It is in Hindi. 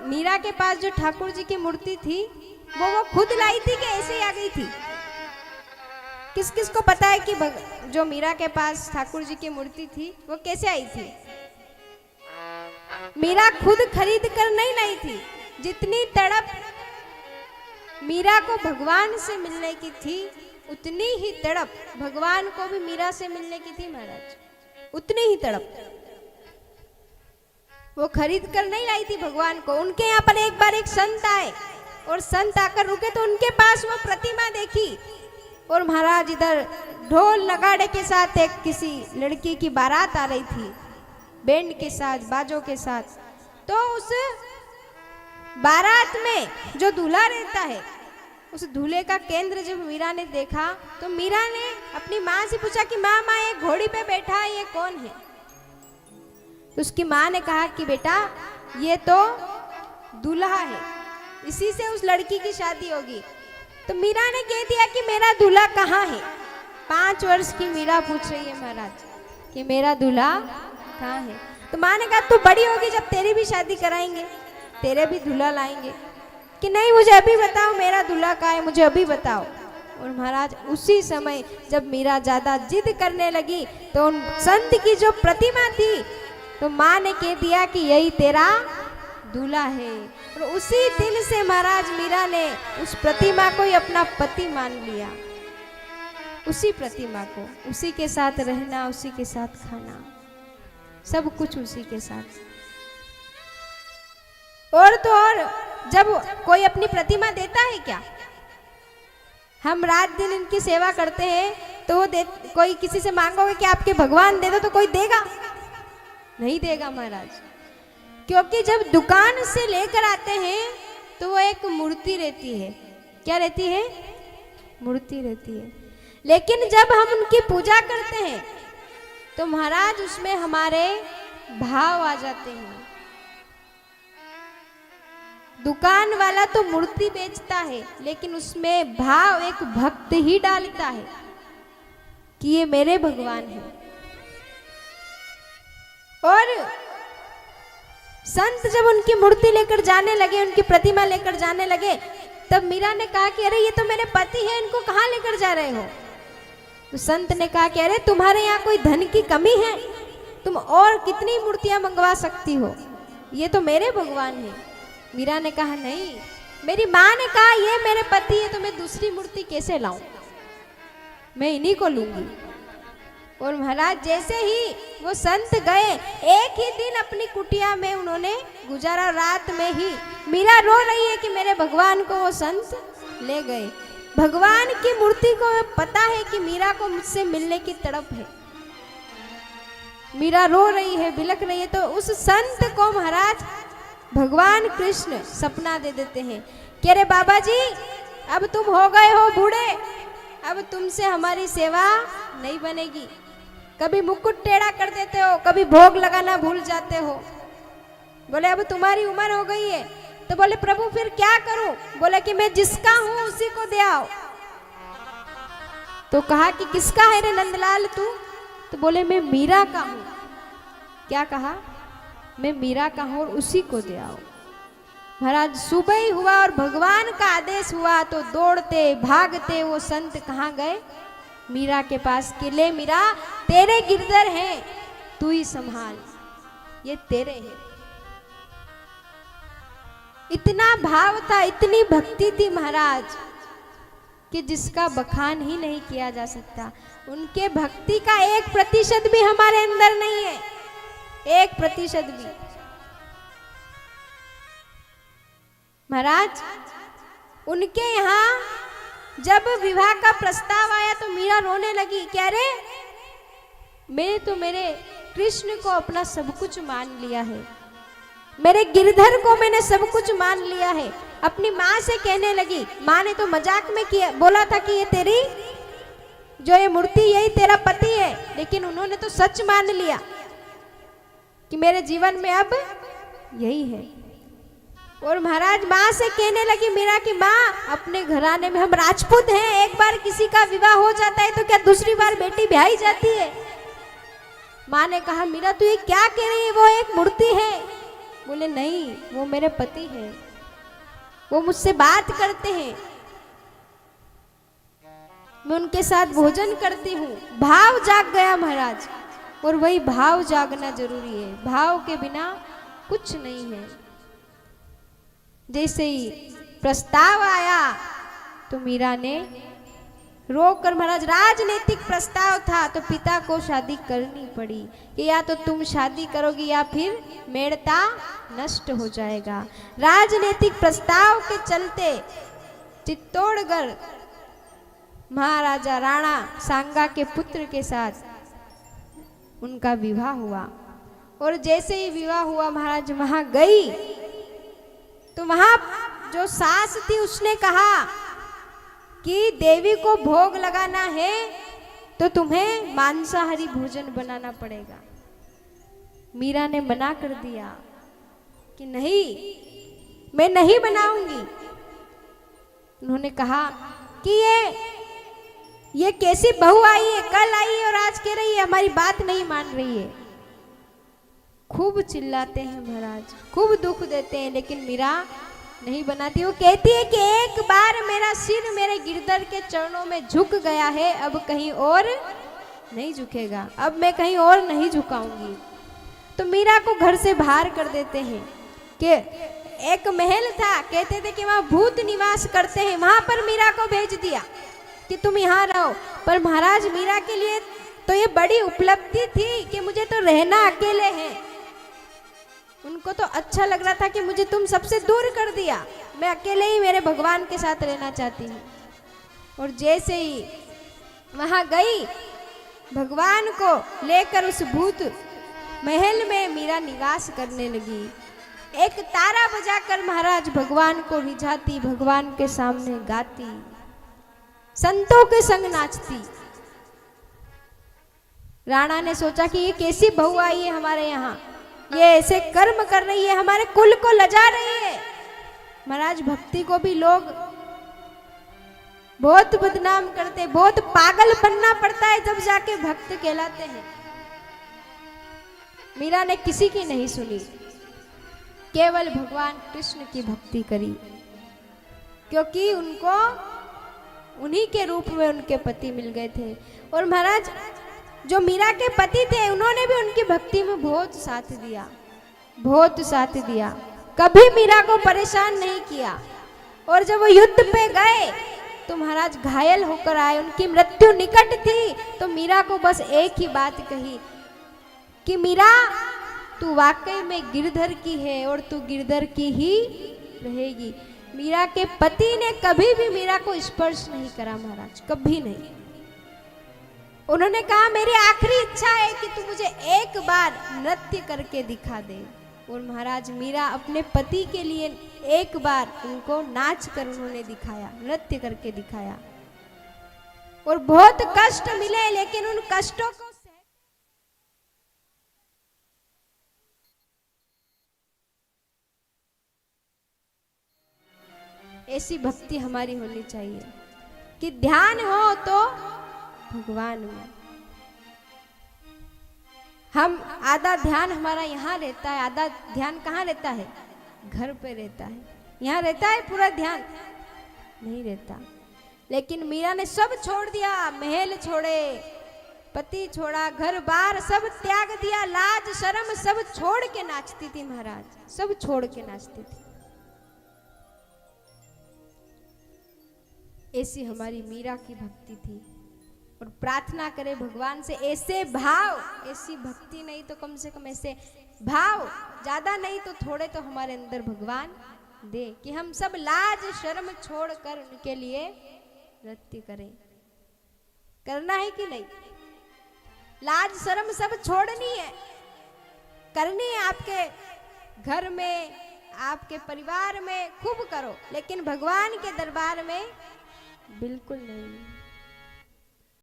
मीरा के पास जो ठाकुर जी की मूर्ति थी वो खुद लाई थी कि ऐसे ही आ गई थी? किस किस को पता है कि जो मीरा के पास ठाकुर जी की मूर्ति थी वो कैसे आई थी? मीरा खुद खरीद कर नहीं लाई थी। जितनी तड़प मीरा को भगवान से मिलने की थी उतनी ही तड़प भगवान को भी मीरा से मिलने की थी महाराज, उतनी ही तड़प। वो खरीद कर नहीं लाई थी भगवान को। उनके यहाँ पर एक बार एक संत आए और संत आकर रुके तो उनके पास वो प्रतिमा देखी और महाराज इधर ढोल नगाड़े के साथ एक किसी लड़की की बारात आ रही थी, बैंड के साथ, बाजों के साथ। तो उस बारात में जो दूल्हा रहता है उस दूल्हे का केंद्र जब मीरा ने देखा तो मीरा ने अपनी माँ से पूछा कि माँ माँ ये घोड़ी पे बैठा है ये कौन है? तो उसकी माँ ने कहा कि बेटा ये तो दूल्हा है, इसी से उस लड़की की शादी होगी। तो मीरा ने कह दिया कि मेरा दूल्हा कहाँ है? 5 वर्ष की मीरा पूछ रही है महाराज कि मेरा दूल्हा कहाँ है? तो माँ ने कहा तू बड़ी होगी जब तेरी भी शादी कराएंगे, तेरे भी दूल्हा लाएंगे। कि नहीं मुझे अभी बताओ मेरा दूल्हा कहाँ है, मुझे अभी बताओ। और महाराज उसी समय जब मीरा ज्यादा जिद करने लगी तो उन संत की जो प्रतिमा थी तो माँ ने कह दिया कि यही तेरा दूल्हा है। और उसी दिन से महाराज मीरा ने उस प्रतिमा को ही अपना पति मान लिया। उसी प्रतिमा को, उसी के साथ रहना, उसी के साथ खाना, सब कुछ उसी के साथ। और तो और जब कोई अपनी प्रतिमा देता है क्या? हम रात दिन इनकी सेवा करते हैं तो वो कोई किसी से मांगोगे कि आपके भगवान दे दो तो कोई देगा? नहीं देगा महाराज। क्योंकि जब दुकान से लेकर आते हैं तो वो एक मूर्ति रहती है। क्या रहती है? मूर्ति रहती है। लेकिन जब हम उनकी पूजा करते हैं तो महाराज उसमें हमारे भाव आ जाते हैं। दुकान वाला तो मूर्ति बेचता है लेकिन उसमें भाव एक भक्त ही डालता है कि ये मेरे भगवान हैं। और संत जब उनकी मूर्ति लेकर जाने लगे, उनकी प्रतिमा लेकर जाने लगे, तब मीरा ने कहा कि अरे ये तो मेरे पति हैं, इनको कहाँ लेकर जा रहे हो? तो संत ने कहा कि अरे तुम्हारे यहाँ कोई धन की कमी है? तुम और कितनी मूर्तियां मंगवा सकती हो, ये तो मेरे भगवान हैं। मीरा ने कहा नहीं, मेरी माँ ने कहा ये मेरे पति है तो मैं दूसरी मूर्ति कैसे लाऊं, मैं इन्हीं को लूंगी। और महाराज जैसे ही वो संत गए, एक ही दिन अपनी कुटिया में उन्होंने गुजारा। रात में ही मीरा रो रही है कि मेरे भगवान को वो संत ले गए। भगवान की मूर्ति को पता है कि मीरा को मुझसे मिलने की तड़प है। मीरा रो रही है, बिलख रही है। तो उस संत को महाराज भगवान कृष्ण सपना दे देते हैं कि अरे बाबा जी अब तुम हो गए हो बूढ़े, अब तुमसे हमारी सेवा नहीं बनेगी। कभी मुकुट टेढ़ा कर देते हो, कभी भोग लगाना भूल जाते हो। बोले अब तुम्हारी उम्र हो गई है। तो बोले प्रभु फिर क्या करूं? बोले कि मैं जिसका हूं उसी को दे आओ। तो कहा कि किसका है रे नंदलाल तू? तो बोले मैं मीरा का हूं। क्या कहा? मैं मीरा का हूं और उसी को दे आओ। महाराज सुबह ही हुआ और भगवान का आदेश हुआ तो दौड़ते भागते वो संत कहाँ गए? मीरा के पास कि ले मीरा तेरे गिरधर हैं, तू ही संभाल, ये तेरे हैं। इतना भाव था, इतनी भक्ति थी महाराज कि जिसका बखान ही नहीं किया जा सकता। उनके भक्ति का 1% भी हमारे अंदर नहीं है, 1% भी। महाराज उनके यहाँ जब विवाह का प्रस्ताव आया तो मीरा रोने लगी। क्या रे, मैं तो मेरे कृष्ण को अपना सब कुछ मान लिया है, मेरे गिरधर को मैंने सब कुछ मान लिया है। अपनी माँ से कहने लगी, माँ ने तो मजाक में किया, बोला था कि ये तेरी जो ये मूर्ति यही तेरा पति है, लेकिन उन्होंने तो सच मान लिया कि मेरे जीवन में अब यही है। और महाराज माँ से कहने लगी मीरा की माँ, अपने घराने में हम राजपूत हैं, एक बार किसी का विवाह हो जाता है तो क्या दूसरी बार बेटी ब्याही जाती है? माँ ने कहा मीरा तू ये क्या कह रही है, वो एक मूर्ति है, बोले नहीं, वो मेरे पति हैं, वो मुझसे बात करते हैं, मैं उनके साथ भोजन करती हूँ। भाव जाग गया महाराज, और वही भाव जागना जरूरी है, भाव के बिना कुछ नहीं है। जैसे ही प्रस्ताव आया तो मीरा ने रोकर, महाराज राजनीतिक प्रस्ताव था तो पिता को शादी करनी पड़ी कि या तो तुम शादी करोगी या फिर मेड़ता नष्ट हो जाएगा। राजनीतिक प्रस्ताव के चलते चित्तौड़गढ़ महाराजा राणा सांगा के पुत्र के साथ उनका विवाह हुआ। और जैसे ही विवाह हुआ महाराज वहां गई तो वहां जो सास थी उसने कहा कि देवी को भोग लगाना है तो तुम्हें मांसाहारी भोजन बनाना पड़ेगा। मीरा ने मना कर दिया कि नहीं, मैं नहीं बनाऊंगी। उन्होंने कहा कि ये कैसी बहू आई है, कल आई है और आज कह रही है हमारी बात नहीं मान रही है। खूब चिल्लाते हैं महाराज, खूब दुख देते हैं, लेकिन मीरा नहीं बनाती। वो कहती है कि एक बार मेरा सिर मेरे गिरधर के चरणों में झुक गया है, अब कहीं और नहीं झुकेगा, अब मैं कहीं और नहीं झुकाऊंगी। तो मीरा को घर से बाहर कर देते हैं कि एक महल था, कहते थे कि वहां भूत निवास करते हैं, वहां पर मीरा को भेज दिया कि तुम यहाँ रहो। पर महाराज मीरा के लिए तो ये बड़ी उपलब्धि थी कि मुझे तो रहना अकेले है। उनको तो अच्छा लग रहा था कि मुझे तुम सबसे दूर कर दिया, मैं अकेले ही मेरे भगवान के साथ रहना चाहती हूँ। और जैसे ही वहां गई, भगवान को लेकर उस भूत महल में मीरा निवास करने लगी। एक तारा बजाकर महाराज भगवान को रिझाती, भगवान के सामने गाती, संतों के संग नाचती। राणा ने सोचा कि ये कैसी बहू आई है हमारे यहाँ, ये ऐसे कर्म कर रही है, हमारे कुल को लजा रही है। महाराज भक्ति को भी लोग बहुत बदनाम करते, बहुत पागल बनना पड़ता है जब जाके भक्त कहलाते हैं। मीरा ने किसी की नहीं सुनी, केवल भगवान कृष्ण की भक्ति करी, क्योंकि उनको उन्हीं के रूप में उनके पति मिल गए थे। और महाराज जो मीरा के पति थे उन्होंने भी उनकी भक्ति में बहुत साथ दिया, बहुत साथ दिया, कभी मीरा को परेशान नहीं किया। और जब वो युद्ध पे गए तो महाराज घायल होकर आए, उनकी मृत्यु निकट थी, तो मीरा को बस एक ही बात कही कि मीरा तू वाकई में गिरधर की है और तू गिरधर की ही रहेगी। मीरा के पति ने कभी भी मीरा को स्पर्श नहीं करा महाराज, कभी नहीं। उन्होंने कहा मेरी आखिरी इच्छा है कि तू मुझे एक बार नृत्य करके दिखा दे। और महाराज मीरा अपने पति के लिए एक बार उनको नाच कर उन्होंने दिखाया, नृत्य करके दिखाया। और बहुत कष्ट मिले, लेकिन उन कष्टों को ऐसी भक्ति हमारी होनी चाहिए कि ध्यान हो तो भगवान में। हम आधा ध्यान हमारा यहाँ रहता है, आधा ध्यान कहाँ रहता है, घर पे रहता है। यहाँ रहता है पूरा ध्यान नहीं रहता। लेकिन मीरा ने सब छोड़ दिया, महल छोड़े, पति छोड़ा, घर बार सब त्याग दिया, लाज शर्म सब छोड़ के नाचती थी महाराज, सब छोड़ के नाचती थी। ऐसी हमारी मीरा की भक्ति थी। और प्रार्थना करें भगवान से ऐसे भाव, ऐसी भक्ति नहीं तो कम से कम ऐसे भाव, ज्यादा नहीं तो थोड़े तो हमारे अंदर भगवान दे कि हम सब लाज शर्म छोड़कर उनके लिए नृत्य करें। करना है कि नहीं? लाज शर्म सब छोड़नी है, करनी है। आपके घर में, आपके परिवार में खूब करो, लेकिन भगवान के दरबार में बिल्कुल नहीं।